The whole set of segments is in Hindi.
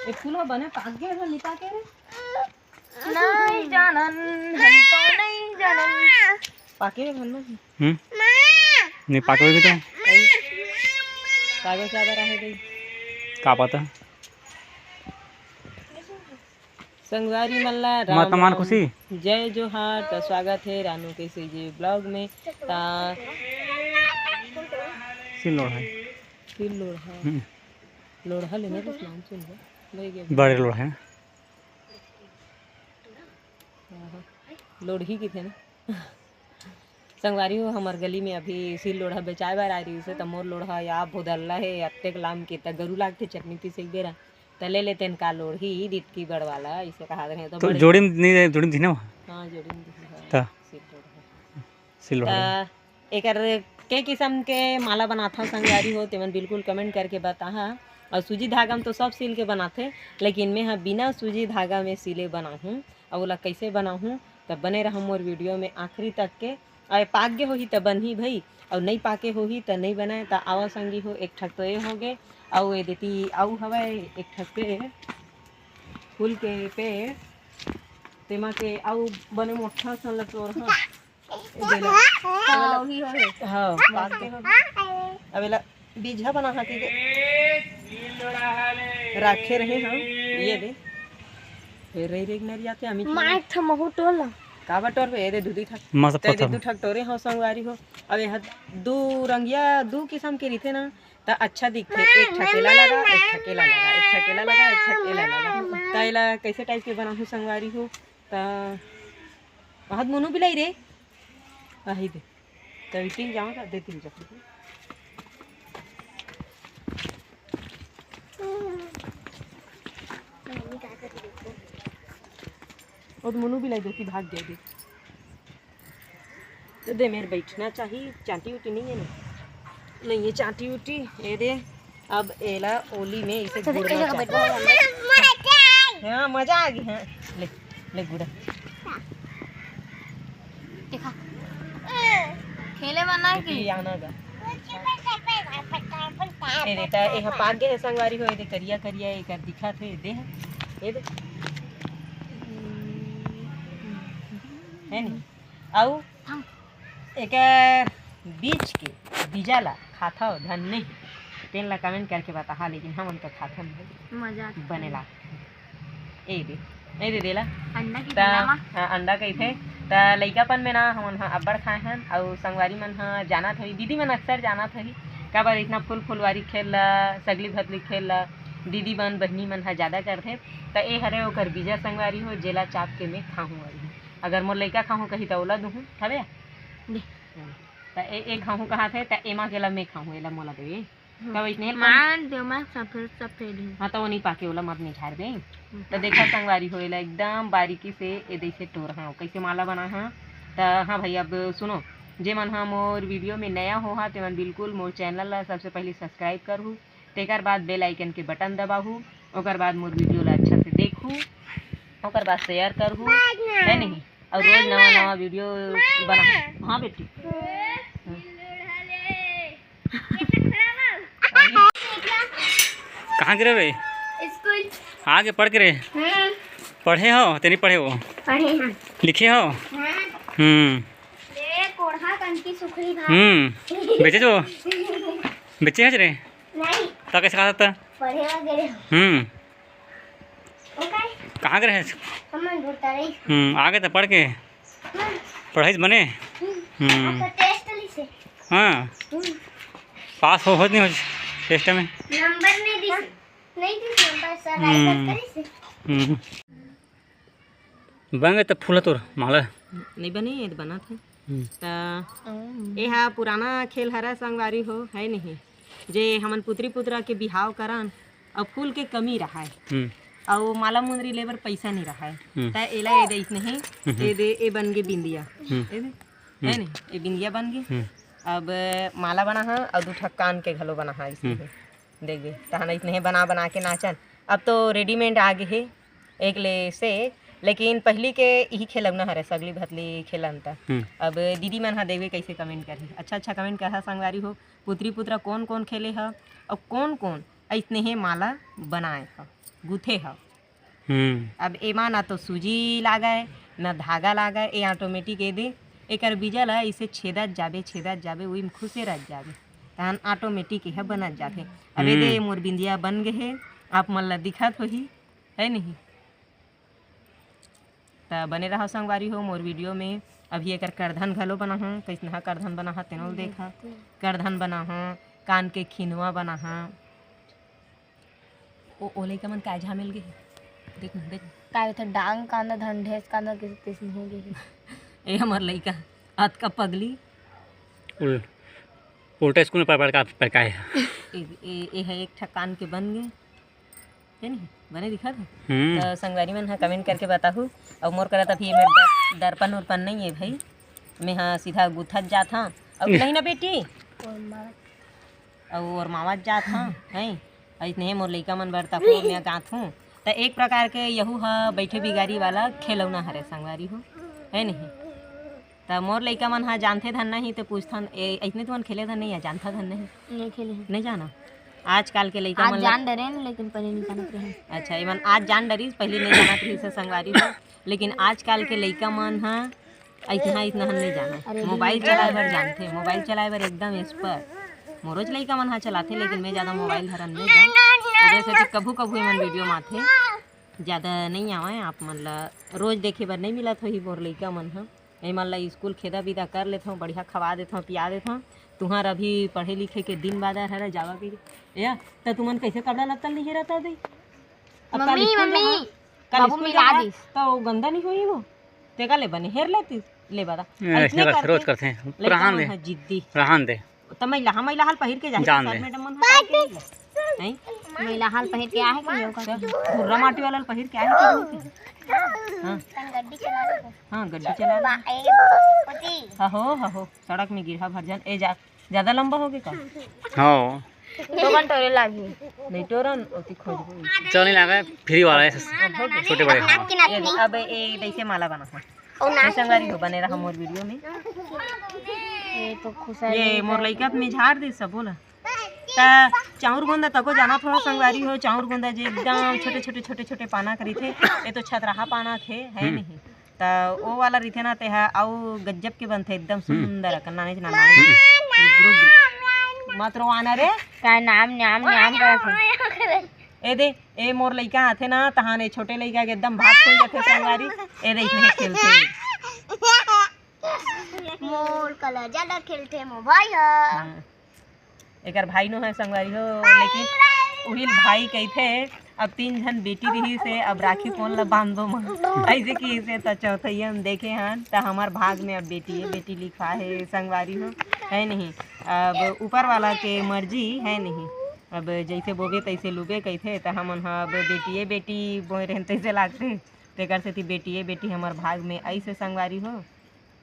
ये फूलो बने पाक गए हैं लिपा के रे नहीं जानन हम तो नहीं जानन पाके रे घन्नो नहीं पाके भी तो कागज चादर है गई का पता संगवारी मल्ला मत मान खुशी जय जोहार। तो स्वागत है रानू के सीजी ब्लॉग में। ता सिल लोढ़ा फिर लोढ़ा लोढ़ा लेने का नाम सुन लो बड़े लोढ़ा है लोढ़ी की थे ना संगवारी हो हमार गली में अभी सिल लोढ़ा बेचाए बार आ रही से तो मोर लोढ़ा या भोदल्ला है अत्ते लाम के त गरु लागते चटनी पीसे बेरा त ले लेते का लोढ़ी दित की बड़वाला इसे कहा रहे तो जोड़ी नहीं जोड़ी थी ना हां जोड़ी ता सिल लोढ़ा एकर के किस्म के माला बनाथा संगवारी हो तेमन बिल्कुल कमेंट करके बताहा। और सूजी धागा में तो सब सिल के बनाते लेकिन मैं बिना सूजी धागा में सिले बनाऊँ और ओला कैसे बनाऊँ तब बने रहा मोर वीडियो में आखिरी तक के। और पागे होही तो बनही भाई और नहीं पाके होही तो नहीं बनाए तो आवा संगी हो एक ठक तो ये हो गए और ये देती आऊ हवा एक ठक पे फूल के पेड़ तेमा के आऊ बने मोटा सन लटोर हाँ पाके हो अब एला बीजा बना हाथी के रखे रहे हम ये दे फिर रही रेग नरी आते हम मार थमहु टोला का बटोर पे दे दूधी ठक मस्त ते दे दू ठक टोरे हो संगवारी हो। अब यह दो रंगिया दो किस्म के रीते ना त अच्छा दिखते एक ठकेला लगा एक ठकेला लगा एक ठकेला लगा एक ठकेला लगा ताइला कैसे टाइप के बना हूं संगवारी हो त बहुत मोनू बिलाई रे आही दे त इटिंग जाओ का देती हूं जब और मोनू भी लाई देती भाग गया तो दे मेरे बैठना चाहिए चांटी उटी नहीं है ना नहीं ये चांटी उटी ये दे। अब एला ओली में इसे हाँ मजा आ गई हाँ ले ले गुड़ा देखा खेले बना की आना गा ये देता एक पाक गए संगवारी हो ये करिया करिया एक दिखा थे दे ये दे है नहीं आउ एक बीच के बीजाला खाता हो धन नहीं तेन ला कमेंट करके बता हाँ लेकिन हम तो खाता नहीं मजा बनेला ए दे देला अंडा की अंडा कही थे त लइकापन में ना हम अब्बड़ खाए हैं और संगवारी मन हाँ जाना थी दीदी मन अक्सर जाना थी का बार इतना फुलवारी खेल ला सगली भतली खेल ला दीदी मन बहनी मन हाँ ज़्यादा करते त ए हरे ओकर बीजा संगवारी हो जेला चाप के मैं खाऊँ अगर मोर लइका खाऊँ कहीं तो ओला दूँ खावे तो एक खाऊँ कहा थे तो एमा केला मैं खाऊँ एला मोला देवे तब इतने मान दे मैं सफेद सफेद हाँ तो वो नहीं पाके ओला मत नहीं झाड़ दे तो देखा संगवारी हो एला एकदम बारीकी से ए जैसे टोर हाँ कैसे माला बना हाँ तो हाँ भाई अब सुनो जे मन हाँ मोर वीडियो में नया हो हाँ ते मन बिल्कुल मोर चैनल ला सबसे पहले सब्सक्राइब करहूँ तेकर बाद बेल आइकन के बटन दबाहूँ ओकर बाद मोर वीडियो ला अच्छा से देखूँ ओकर बाद शेयर करहूँ है नहीं और रोज नवा नवा वीडियो बना। हाँ बेटी कहाँ गिरे रे स्कूल आगे पढ़ के रे पढ़े हो ते नहीं पढ़े हो पढ़े हैं लिखे हो ले कोढ़ा कंकी सुखरी भात बेचे जो बेचे है रे नहीं तो कैसे खा सकता पढ़े वगैरह ओके कहाँ गए हैं हम ढूंढता रही आगे तो पढ़ के पढ़ाई से बने टेस्ट ली से हाँ पास हो नहीं हो टेस्ट में नंबर नहीं दी नंबर सर राइट करी से बन तो फूल तोर माला नहीं बने ये बना था तो ये हा पुराना खेल हरा संगवारी हो है नहीं जे हमन पुत्री पुत्रा के बिहाव करन और फूल के कमी रहा है और माला मुंदरी लेबर पैसा नहीं रहा है तो एला ये दे नहीं ये दे ये बन गए बिंदिया है नहीं ये बिंदिया बन गई अब माला बना है और दो ठक कान के घलो बना है इसमें देख गए तहना इतने बना बना के नाचन अब तो रेडीमेड आ गए है एक ले से लेकिन पहली के यही खेलब न हरे सगली भतली खेलन था। अब दीदी मन हा देवे कैसे कमेंट कर अच्छा कमेंट कर संगवारी हो पुत्री पुत्रा कौन कौन खेले है और कौन कौन इतने ही माला बनाए है। गुथे ह। अब एमा ना तो सूजी लागे ना धागा लागे, ये ऑटोमेटिक ए दे एकर बीजा ला इसे छेदत जाबे वही में खुसे रह जाबे तहन ऑटोमेटिक यह बनत जाथे। अब ए दे मोर बिंदिया बन गे हे, आप मन ला दिखत होही है नहीं। त बने रहा संगवारी हो मोर वीडियो में। अभी एकर करधन घलो बना हूँ, कैसना करधन बना हा तेनो देखा। करधन बना हूँ, कान के खिनवा बना हूँ। ओ लइका मन काय झामेल गे देख न देख काय थे डांग कांदा धंधेस कांदा किस किस हो गई। ए हमर लइका हाथ का पगली उल्टा स्कूल में पर का है ए है एक ठा कान के बन गए है नहीं बने दिखा था। तो संगवारी मन हाँ कमेंट करके बताहू। और मोर करा तभी मेरे दर्पण उर्पण नहीं है भाई, मैं हाँ सीधा गुथत जात हाँ और नहीं ना बेटी और मावत जात हाँ है ऐसने मोर लइका मन बरता हो मैं गात हूँ। तो एक प्रकार के यहू हाँ बैठे बिगारी वाला खेलौना हरे संगवारी हो है नहीं। तो मोर लइका मन हाँ जानते धन नहीं तो पूछथन ऐसने तुमन खेले धन नहीं है जानता धन नहीं खेले नहीं जाना। आजकल के लइका मन जान डरे लेकिन पहले नहीं जानत रहे। अच्छा इमन आज जान डरी पहले नहीं जानत रही से संगवारी हो, लेकिन आजकल के लइका मन हाँ इतना हम नहीं जाना। मोबाइल चलाए बर जानते, मोबाइल चलाए बर एकदम एक्सपर्ट। मोरोज लइका मन हाँ चलाते लेकिन मैं ज़्यादा मोबाइल धरन नहीं जाऊँ वजह से कभू कभू इमन वीडियो माथे ज़्यादा नहीं आवे। आप मन ला रोज देखे बर नहीं मिलत होही मोर लइका मन हाँ। इमन ला स्कूल खेदा बिदा कर लेता हूँ, बढ़िया खवा देता हूँ पिया देता हूँ। तुहार अभी पढ़े लिखे के दिन बाद है जावा के या तो तुमन कैसे कपड़ा लत्ता नहीं रहता दे अब मम्मी मम्मी बाबू मिला दी तो गंदा नहीं हुई वो तेगा ले बने हेर लेती ले बता ऐसने रोज करते हैं रहन दे जिद्दी रहन दे तो महिला हाल पहिर के जान जाए दे मैडम मन नहीं महिला हाल पहिर के आहे कि योगा भुर्रा माटी वाला पहिर के आहे हां गड्डी चला हां गड्डी चला हो सड़क में गिरहा भर जान ए ज्यादा लंबा हो गए का हां तो घंटे लागी नहीं टोरन ओती खोजबो चलने लगा फ्री वाला है छोटे बड़े अब ए जैसे माला बना है और संगवारी हो बने रहा मोर वीडियो में। ये तो खुश है ये मोर लइका में झाड़ दे सब बोला ता चाउर गोंदा तको जाना थोड़ा संगवारी हो। चाउर गोंदा जे एकदम छोटे छोटे पाना करी थे ये तो छतराहा पाना थे है नहीं ता वो वाला रिथे ना ते है आउ गज्जब के बनथे एकदम सुंदर कन्ना नहीं ना मात्र आना रे का नाम करत ए दे ए मोर लइका आथे ना तहाने छोटे लइका के एकदम भाग खोल जाथे संगवारी ए देखने खेलते मोर कलर ज्यादा खेलते मोबाइल एकर भाई नो है संगवारी हो, लेकिन उहिल भाई कहथे अब 3 जन बेटी रही से अब राखी कौन ला बांध दो ऐसे कि से तो चौथैया हम देखे हन तो हमार भाग में अब बेटी लिखा है संगवारी हो है नहीं। अब ऊपर वाला के मर्जी है नहीं, अब जैसे बोबे तैसे लुबे कहते तो हमन अब बेटी बोए रहन तैसे लागते तेकर से बेटी हमार भाग में ऐसे संगवारी हो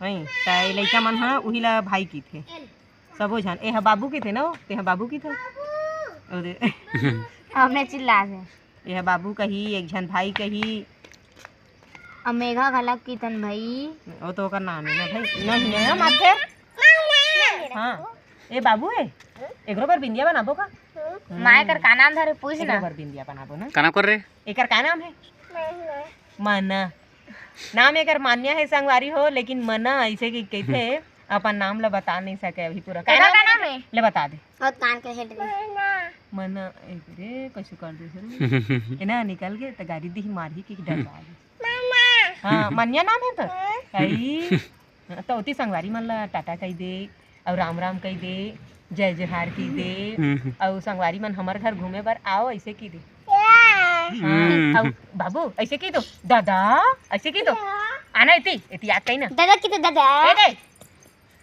वही तो लइका मन हाँ उही ला भाई की थे सबो जान ए बाबू की थे ना ते बाबू की थे हमने चिल्ला से यह बाबू कही एक जन भाई कही मेघा गलक की तन भाई वो तो ओकर नाम है ना भाई नहीं ना माथे हाँ ए बाबू है एकरो पर बिंदिया बनाबो का माय कर का नाम धरे पूछ ना पर बिंदिया बनाबो ना का नाम कर रे एकर का नाम है मना नाम एकर मान्या है संगवारी हो, लेकिन मना ऐसे कि कहते अपन नाम ला बता नहीं सके अभी पूरा का नाम है ले बता दे और कान के हेड मना रे कैसे कर दे सर इना निकल के त गाड़ी दी मारही की डर लागे हां मान्या नाम है तो कई तो ओती संगवारी मन ला टाटा कह दे और राम राम कह दे जय जयहार की दे और संगवारी मन हमार घर घूमे बर आओ ऐसे की दे हाँ बाबू ऐसे की दो दादा ऐसे की दो आना इति याद कही ना दादा की तो दादा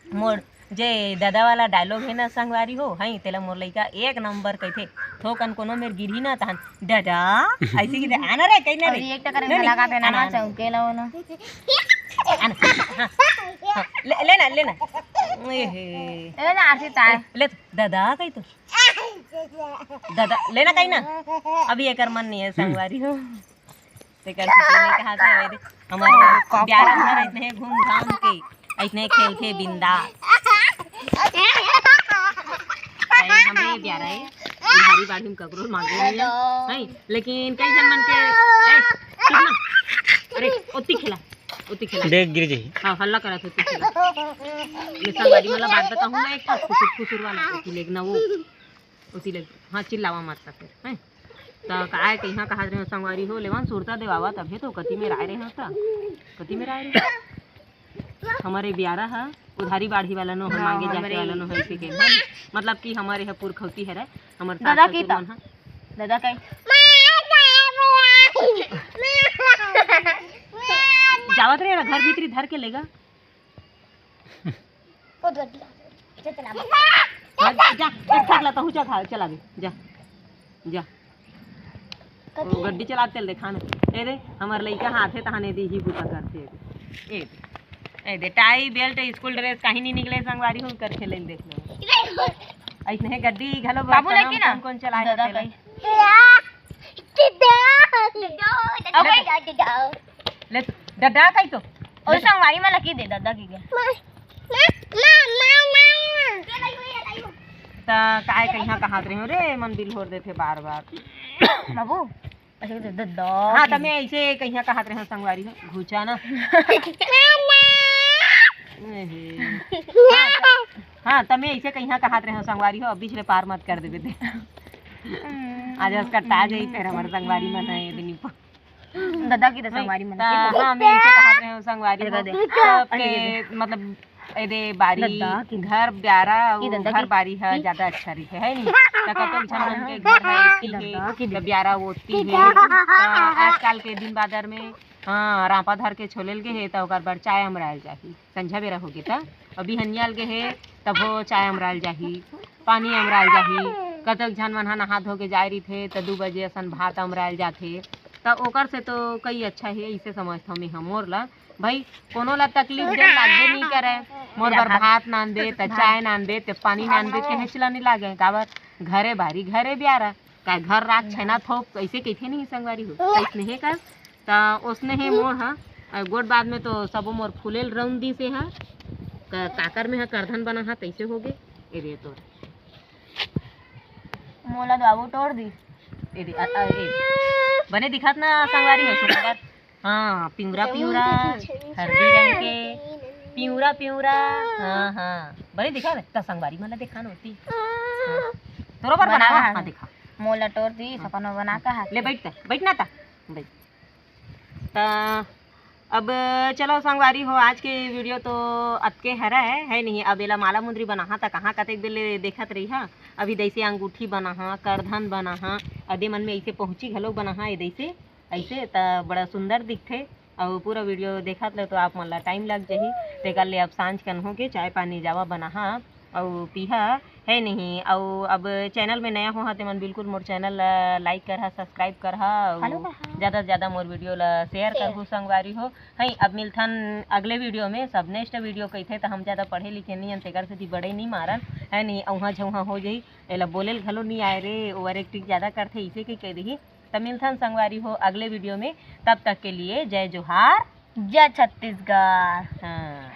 मोर जे दादा वाला डायलॉग है ना संगवारी हो हई तेला मोर लइका एक नंबर कहथे थोकन कोनो मेर गिरही ना तहन दादा ऐसे की दे आना रे कहीं ना रे एक टकर में लगा पे ना चौके ला ना लेना ए ना आसी ताए ले दादा कही तो दादा लेना कहीं ना अभी एकर मन नहीं है संगवारी हो ते कर ने कहा था वे हमारे प्यारा घर इतने घूम घाम के इतने खेलते बिंदा हमें प्यारा है उधारी बाड़ी में ककरो मांगे नहीं है, लेकिन कई जन मन के कितना अरे ओती खेला देख गिर जाही। हाँ हल्ला करा थे ओती खेला ले संगवारी मतलब बात बताऊं मैं एक खुसुर वाला ओती लेगना वो ओती लेग हाँ चिल्लावा मत फिर हैं तो काय कहाँ कहा रहे संगवारी हो लेवन सुरता देवावा तभी तो कति में राय रहे होता कति में राय रहे हमारे ब्यारा है उधारी बाढ़ी वाला नो हम मांगे जाके वाला नो है इसी के मतलब कि हमारे है पुरखौती है रे हमारे दादा की दादा कई जावत रे घर भीतरी धर के लेगा जा एक थक लाता हूँ चला दे जा जा वो गड्डी चलाते देखा ना ए दे हमार लइका हाथे तहाने दी ही बुता करते ए दे टाई बेल्ट स्कूल ड्रेस कहीं नहीं निकले संगवारी हो कर खेले देख लो ऐसे गड्डी घलो बाबू लेके ना कौन चलाए दादा ले डडा कई तो और संगवारी में लकी दे दादा की ता काय कहाँ कहा रहे हो रे मन बिल होर देथे बार बाबू अच्छा दे दादा हाँ तमे ऐसे कहाँ कहा रहे हो संगवारी हो घुचा ना हाँ तमे ऐसे कहाँ कहा रहे हो संगवारी हो अभी से पार मत कर देबे दे आज उसका टाज ही फिर हमारे संगवारी में है दिन पर दादा की संगवारी में हाँ मैं ऐसे कहा रहे हो संगवारी सबके मतलब एदे बारी घर ब्यारा घर बारी है ज्यादा अच्छा रही है नहीं तो झन के घर है की ब्यारा वोती है आजकल के दिन बाजार में हाँ रापा धर के छोलेल के है तो ओकर चाय अमराल जाही संझा बेरा हो गए अभी हनियाल के है तब वो चाय अमराल जाही पानी अमराल जाही कतक झन मन नहा धो के जाय रही थे तो 2 बजे असन भात अमराल जाथे तो ओकर से तो कई अच्छा है इसे समझता मैं मोर ला भाई कोनो ला तकलीफ दे लागबे नहीं करे मोर बर भात नान दे त चाय नान दे त पानी नान दे के हेचला नहीं लागे काबर घरे बारी घरे ब्यारा का घर राख छना थोप ऐसे कइथे नहीं संगवारी हो ऐसने है का ता उसने है मोर हा गोट बाद में तो सब मोर फूलेल रौंदी से हा काकर में हा करधन बना हा तैसे हो गए ए रे तो मोला बाबू तोड़ दी ए दे बने दिखात ना संगवारी है सुंदर हाँ पिंगरा पिंगरा हल्दी रंग के पिंगरा पिंगरा हाँ हाँ बड़े दिखा दे संगवारी मला देखा नहोती तोरो पर बना हाँ दिखा मोला तोड़ दी सपना बना का हाथ ले बैठना था बैठ ता अब चलो संगवारी हो आज के वीडियो तो अतके हरा है नहीं अब एला माला मुंदरी बना था कहाँ कतेक बेले देखत रही हाँ अभी दैसे अंगूठी बना हाँ करधन बना हाँ अदे मन में ऐसे पहुँची घलो बना हाँ ये दैसे ऐसे तो बड़ा सुंदर दिखते और पूरा वीडियो देखा तो आप मन ला टाइम लग जाही तेकर ले अब सांझ कन हो के चाय पानी जावा बना हाँ और पीहा है नहीं और अब चैनल में नया हो ते मन बिल्कुल मोर चैनल लाइक कर सब्सक्राइब कर ज़्यादा से ज़्यादा मोर वीडियो ला शेयर कर संगवारी हो है अब मिलथन अगले वीडियो में सब नेक्स्ट वीडियो कही थे तो हम ज़्यादा पढ़े लिखे नहीं तेकर से बड़े नहीं मारन है नहीं अहाँ झुहा हो जाही एला बोलेल घलो नहीं आए रे ओवर एक्टिंग ज़्यादा करते इसे के कह दी तब मिलथन संगवारी हो अगले वीडियो में तब तक के लिए जय जोहार जय छत्तीसगढ़। हाँ।